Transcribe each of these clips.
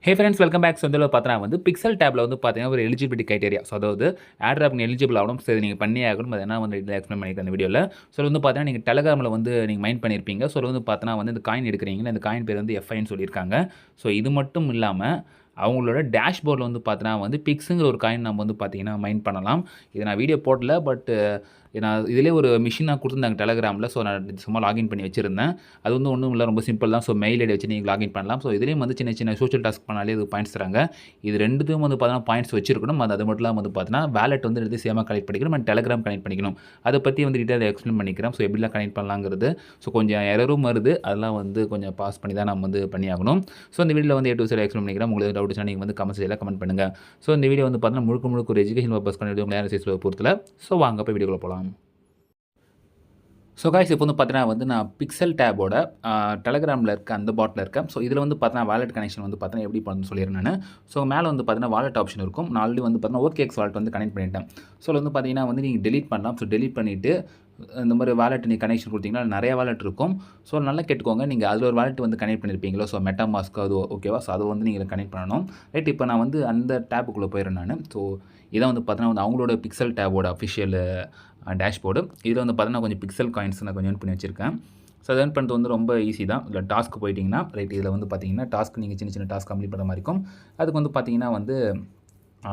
ஹே friends welcome back. So இதில் பார்த்தீங்கன்னா வந்து பிக்சல் டேப்பில் வந்து பார்த்தீங்கன்னா ஒரு எலிஜிபிலிட்டி க்ரைட்டீரியா. ஸோ அதாவது ஏர்ட்ராப்க்கு எலிஜிபிள் ஆகணும். சரி நீங்கள் பண்ணியே ஆகணும். அது என்ன வந்து இதில் எக்ஸ்பிளைன் பண்ணியிருக்கேன் இந்த வீடியோவில். ஸோ வந்து பார்த்தீங்கன்னா நீங்கள் டெலகிராமில் வந்து நீங்கள் மைண்ட் பண்ணியிருப்பீங்க. ஸோ வந்து பார்த்தீங்கன்னா வந்து இந்த காயின் எடுக்கிறீங்களா, இந்த காயின் பேர் வந்து எஃப்ஐன்னு சொல்லியிருக்காங்க. ஸோ இது மட்டும் இல்லாமல் அவங்களோட டேஷ்போர்டில் வந்து பார்த்தீங்கன்னா வந்து பிக்ஸுங்கிற ஒரு காயின் நம்ம வந்து பார்த்தீங்கன்னா மைண்ட் பண்ணலாம். இதை நான் வீடியோ போடல, பட் நான் இதிலே ஒரு மிஷினாக கொடுத்துருந்தாங்க டெலகிராமில். ஸோ நான் சும்மா லாகின் பண்ணி வச்சுருந்தேன். அது வந்து ஒன்றும் இல்லை, ரொம்ப சிம்பிள் தான். ஸோ மெயில் ஐடி வச்சு நீங்கள் லாகின் பண்ணலாம். ஸோ இதுலேயும் வந்து சின்ன சின்ன சோஷியல் டாஸ்க் பண்ணாலே இது பாயிண்ட்ஸ் தராங்க. இது ரெண்டுத்தையும் வந்து பார்த்தீங்கன்னா பாயிண்ட்ஸ் வச்சிருக்கணும். அது மட்டும் இல்லாமல் வந்து பார்த்தீங்கன்னா வேலெட் வந்து ரெண்டு சேமாக கனெக்ட் பண்ணிக்கணும், அண்ட் டெலகிராம் கனெக்ட் பண்ணிக்கணும். அதை பற்றி வந்து டீட்டெயில் எக்ஸ்பிளைன் பண்ணிக்கிறேன். ஸோ எப்படிலாம் கனெக்ட் பண்ணலாங்கிறது. ஸோ கொஞ்சம் எரரும் வருது, அதெல்லாம் வந்து கொஞ்சம் பாஸ் பண்ணி தான் நம்ம வந்து பண்ணியாகணும். ஸோ இந்த வீடியோவில் வந்து A to Z எக்ஸ்பிளைன் பண்ணிக்கிறேன். உங்களுக்கு டவுட்ஸ்னா நீங்கள் வந்து கமெண்ட் செய்யலாம், கமெண்ட் பண்ணுங்கள். ஸோ இந்த வீடியோ வந்து பார்த்தீங்கன்னா முழுக்க ஒரு எஜுகேஷன் பர்பஸ் பண்ணி பொறுத்தல. ஸோ வாங்க போய் வீடியோக்குள்ள போகலாம். ஸோ காய்ஸ், இப்போ வந்து பார்த்தீங்கன்னா வந்து நான் பிக்சல் டேபோட டெலகிராமில் இருக்க அந்த பாட்டில் இருக்கேன். ஸோ இதில் வந்து பார்த்தீங்கன்னா வாலெட் கனெக்ஷன் வந்து பார்த்தீங்கன்னா எப்படி பண்ணணும்னு சொல்லிடுறேன் நான். ஸோ மேலே வந்து பார்த்தீங்கன்னா வாலெட் ஆப்ஷன் இருக்கும். நான் ஆல்ரெடி வந்து பார்த்தீங்கன்னா OKX வாலெட் வந்து கனெக்ட் பண்ணிட்டேன். ஸோ வந்து பார்த்தீங்கன்னா வந்து நீங்கள் டெலிட் பண்ணலாம். ஸோ டெலிட் பண்ணிவிட்டு இந்த மாதிரி வாலெட் நீங்கள் கனெக்ஷன் கொடுத்தீங்கன்னா நிறைய வாலெட் இருக்கும். ஸோ நல்லா கேட்டுக்கோங்க, நீங்கள் அதில் ஒரு வாலெட் வந்து கனெக்ட் பண்ணியிருப்பீங்களோ. ஸோ மெட்டாமாஸ்க் அது ஓகேவா. ஸோ அதை வந்து நீங்கள் கனெக்ட் பண்ணணும். ரைட், இப்போ நான் வந்து அந்த டேப்புக்குள்ளே போயிடுறேன் நான். ஸோ இதான் வந்து பார்த்தீங்கன்னா வந்து அவங்களோட பிக்சல் டேபோட அஃபிஷியல் டேஷ்போர்டு. இதில் வந்து பார்த்தீங்கன்னா கொஞ்சம் பிக்சல் காயின்ஸ் நான் கொஞ்சம் ஏர்ன் பண்ணி வச்சுருக்கேன். ஸோ அது ஏர்ன் பண்ணுறது வந்து ரொம்ப ஈஸி தான். இதில் டாஸ்க் போயிட்டிங்கன்னா ரைட், இதில் வந்து பார்த்தீங்கன்னா டாஸ்க் நீங்கள் சின்ன சின்ன டாஸ்க் கம்ப்ளீட் பண்ணுற மாதிரி இருக்கும். அதுக்கு வந்து பார்த்தீங்கன்னா வந்து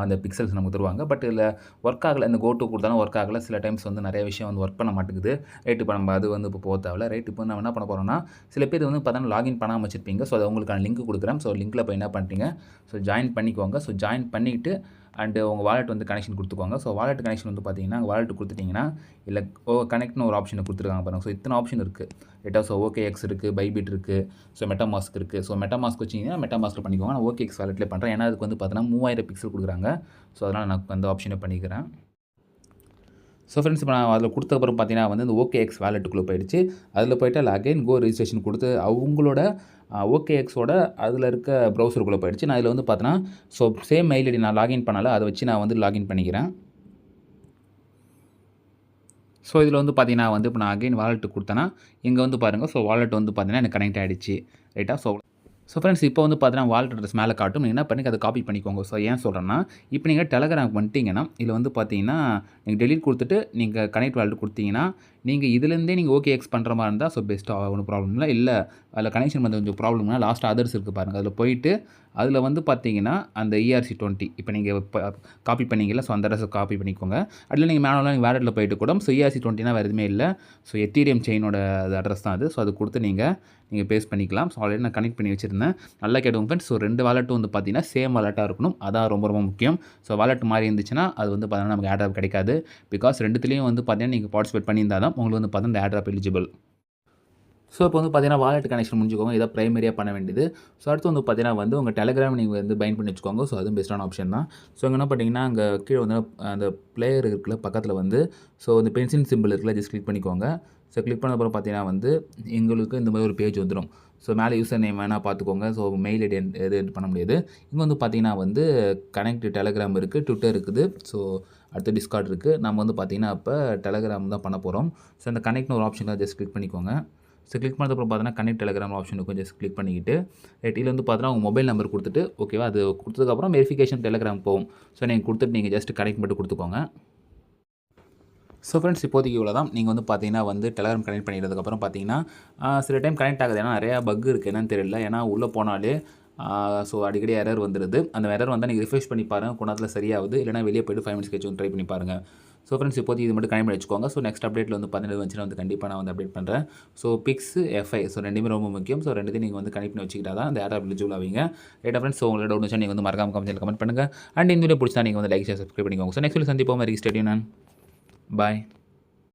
அந்த பிக்சல்ஸ் நமக்கு தருவாங்க. பட் இதில் ஒர்க் ஆகலை, இந்த கோட்டு கொடுத்தாலும் ஒர்க் ஆகலை. சில டைம்ஸ் வந்து நிறைய விஷயம் வந்து ஒர்க் பண்ண மாட்டேங்குது. ரைட், இப்போ நம்ம அது வந்து இப்போ போக தேவையில்ல. ரைட், இப்போ நம்ம என்ன பண்ண போகிறோம்னா, சில பேர் வந்து பார்த்தீங்கன்னா லாகின் பண்ணாமல் வச்சுருப்பீங்க. ஸோ அது உங்களுக்கான லிங்க் கொடுக்குறேன். ஸோ லிங்க்கில் போய் என்ன பண்ணிட்டீங்க, ஸோ ஜாயின் பண்ணிக்கோங்க. ஸோ ஜாயின் பண்ணிவிட்டு அண்டு உங்கள் வாலெட் வந்து கனெக்ஷன் கொடுத்துக்கோங்க. ஸோ வாலெட் கனெக்ஷன் வந்து பார்த்தீங்கன்னா வாலெட் கொடுத்துட்டிங்கன்னா இல்லை கனெக்ட்னு ஒரு ஆப்ஷனை கொடுத்துருக்காங்க பாருங்கள். ஸோ இத்தனை ஆப்ஷன் இருக்குது ரைட்டா. ஸோ OKX இருக்குது, பைபிட் இருக்குது, ஸோ மெட்டாமாஸ்க் இருக்குது. ஸோ மெட்டாமாஸ்க் வச்சிங்கன்னா மெட்டாமாஸ்கில் பண்ணிக்கோங்க. நான் OKX வாலெட்லேயே பண்ணுறேன். ஏன்னா அதுக்கு வந்து பார்த்தீங்கன்னா 3000 பிக்சல் கொடுக்குறாங்க. ஸோ அதனால் நான் அந்த ஆப்ஷனை பண்ணிக்கிறேன். ஸோ ஃப்ரெண்ட்ஸ், இப்போ நான் அதில் கொடுத்தப்பறம் பார்த்தீங்கன்னா வந்து இந்த OKX வாலெட்டுக்குள்ளே போயிடுச்சு. அதில் போய்ட்டு அகைன் கோ ரெஜிஸ்ட்ரேஷன் கொடுத்து அவங்களோட OKXோட அதில் இருக்க ப்ரௌசருக்குள்ளே போயிடுச்சு. நான் இதில் வந்து பார்த்தீங்கன்னா ஸோ சேம் மெயில் ஐடி நான் லாகின் பண்ணலை, அதை வச்சு நான் வந்து லாகின் பண்ணிக்கிறேன். ஸோ இதில் வந்து பார்த்தீங்கன்னா வந்து இப்போ நான் அகைன் வாலெட்டு கொடுத்தேன்னா இங்கே வந்து பாருங்கள். ஸோ வாலெட் வந்து பார்த்தீங்கன்னா எனக்கு கனெக்ட் ஆகிடுச்சு ரைட்டா. ஸோ ஃப்ரெண்ட்ஸ், இப்போ வந்து பார்த்தீங்கன்னா வாலெட் அட்ரஸ் மேலே காட்டும். நீங்கள் என்ன பண்ணி அதை காப்பி பண்ணிக்கோங்க. ஸோ ஏன் சொல்கிறேன்னா, இப்போ நீங்கள் டெலகிராம் வந்துட்டிங்கன்னா இதில் வந்து பார்த்தீங்கன்னா நீங்கள் டெலிட் கொடுத்துட்டு நீங்கள் கனெக்ட் வாலெட் கொடுத்தீங்கன்னா நீங்கள் இதுலேருந்தே நீங்கள் OKX பண்ணுற மாதிரி இருந்தால் ஸோ பெஸ்ட்டாக ஒன்றும் ப்ராப்ளம் இல்லை அதில் கனெக்ஷன் வந்து கொஞ்சம் ப்ராப்ளம்னா லாஸ்ட் அதர்ஸ் இருக்குது பாருங்கள். அதில் போயிட்டு அதில் வந்து பார்த்தீங்கன்னா அந்த ERC20 இப்போ நீங்கள் காப்பி பண்ணிங்கல்ல, ஸோ அந்த அட்ரஸை காப்பி பண்ணிக்கோங்க. அதில் நீங்கள் மேனுவலாக நீங்கள் வேலெட்டில் போயிட்டு கூட ஸோ ERC20னா வேறு எதுவுமே இல்லை. ஸோ எத்தீரியம் செயினோட அட்ரஸ் தான் அது. ஸோ அது கொடுத்து நீங்கள் பேஸ்ட் பண்ணிக்கலாம். ஸோ ஆல்ரெடி நான் கனெக்ட் பண்ணி வச்சுருந்தேன். நல்லா கேட்டுவோங்க ஃப்ரெண்ட்ஸ். ஸோ 2 வாலெட்டும் வந்து பார்த்தீங்கன்னா சேம் வாலெட்டாக இருக்கணும். அதான் ரொம்ப முக்கியம். ஸோ வாலெட் மாறி இருந்துச்சுன்னா அது வந்து பார்த்தீங்கன்னா நமக்கு ஏர்ட்ராப் கிடைக்காது. பிகாஸ் ரெண்டுத்துலேயும் வந்து பார்த்தீங்கன்னா நீங்கள் பார்ட்டிசிபேட் பண்ணியிருந்தால் தான் உங்களுக்கு வந்து பார்த்தீங்கன்னா இந்த ஏர்ட்ராப் எலிஜிபிள். ஸோ இப்போ வந்து பார்த்தீங்கன்னா வாலெட் கனெக்ஷன் முடிஞ்சுக்கோங்க. இதை ப்ரைமரியாக பண்ண வேண்டியது. ஸோ அடுத்து வந்து பார்த்தீங்கன்னா வந்து உங்கள் டெலகிராம் நீங்கள் வந்து பைண்ட் பண்ணி வச்சுக்கோங்க. ஸோ அதுவும் பெஸ்ட்டான ஆப்ஷன் தான். ஸோ அங்கே என்ன பண்ணிங்கன்னா அங்கே கீழே வந்து அந்த பிளேயர் இருக்குல்ல பக்கத்தில் வந்து ஸோ இந்த பென்சில் சிம்பிள் இருக்குல்ல, ஜஸ்ட் கிளிக் பண்ணிக்கோங்க. ஸோ கிளிக் பண்ண அப்புறம் பார்த்தீங்கன்னா வந்து எங்களுக்கு இந்த மாதிரி ஒரு பேஜ் வந்துடும். ஸோ மேலே யூசர் நேம் வேணால் பார்த்துக்கோங்க. ஸோ மெயில் ஐடி எது பண்ண முடியாது. இங்கே வந்து பார்த்தீங்கன்னா வந்து கனெக்ட் டெலகிராம் இருக்குது, ட்விட்டர் இருக்குது, ஸோ அடுத்து டிஸ்கார்ட் இருக்குது. நம்ம வந்து பார்த்தீங்கன்னா இப்போ டெலகிராம் தான் பண்ண போகிறோம். ஸோ அந்த கனெக்ட்னு ஒரு ஆப்ஷன் தான் ஜஸ்ட் கிளிக் பண்ணிக்கோங்க. ஸோ கிளிக் பண்ணதுக்கப்புறம் பார்த்தீங்கன்னா கனெக்ட் டெலகிராம் ஆப்ஷன் இருக்கும், ஜஸ்ட் கிளிக் பண்ணிக்கிட்டு இதில் வந்து பார்த்தீங்கன்னா உங்கள் மொபைல் நம்பர் கொடுத்துட்டு ஓகேவா. அது கொடுத்ததுக்கப்புறம் வெரிஃபிகேஷன் டெலகிராம் போகும். ஸோ நீங்கள் கொடுத்துட்டு நீங்கள் ஜஸ்ட் கனெக்ட் மட்டும் கொடுத்துக்கோங்க. ஸோ ஃப்ரெண்ட்ஸ், இப்போதைக்கு இவ்வளோ தான். நீங்கள் வந்து பார்த்தீங்கன்னா வந்து டெலகிராம் கனெக்ட் பண்ணிடுறதுக்கப்புறம் பார்த்தீங்கன்னா சில டைம் கனெக்ட் ஆகுது. ஏன்னா நிறையா பக் இருக்குது, என்னன்னு தெரியல. ஏன்னா உள்ளே போனாலே ஸோ அடிக்கடி எரர் வந்துடுது. அந்த எரர் வந்தால் நீங்கள் ரிஃப்ரெஷ் பண்ணி பாருங்கள், கொண்டாத்தில் சரியாகுது. இல்லைனா வெளியே போய்ட்டு 5 மினிட்ஸ் கழிச்சு ட்ரை பண்ணி பாருங்கள். ஸோ ஃப்ரெண்ட்ஸ், இப்போதைக்கு இது மட்டும் கனெக்ட் பண்ணி வச்சுக்கோங்க. ஸோ நெக்ஸ்ட் அப்டேட்டில் வந்து பார்த்தீங்கன்னா வந்துச்சுன்னா வந்து கண்டிப்பாக நான் வந்து அப்டேட் பண்ணுறேன். ஸோ பிக்ஸ் FI ஸோ ரெண்டுமே ரொம்ப முக்கியம். ஸோ ரெண்டுத்தையும் நீங்கள் வந்து கனெக்ட் பண்ணி வச்சுக்கிட்டா தான் அந்த ஏர்ட்ராப் எலிஜிபிள் ஆவீங்க. ரைட்டா ஃப்ரெண்ட்ஸ். ஸோ உங்களோட டவுட் நீங்கள் வந்து மறக்காம கமெண்ட் பண்ணுங்கள். அண்ட் இந்த வீடியோ பிடிச்சா நீங்கள் வந்து லைக் ஷேர் சப்ஸ்கிரைப் பண்ணிக்கோங்க. ஸோ நெக்ஸ்ட் வீடியோ சந்திப்போம். ஸ்டேடியம் நான் பாய்.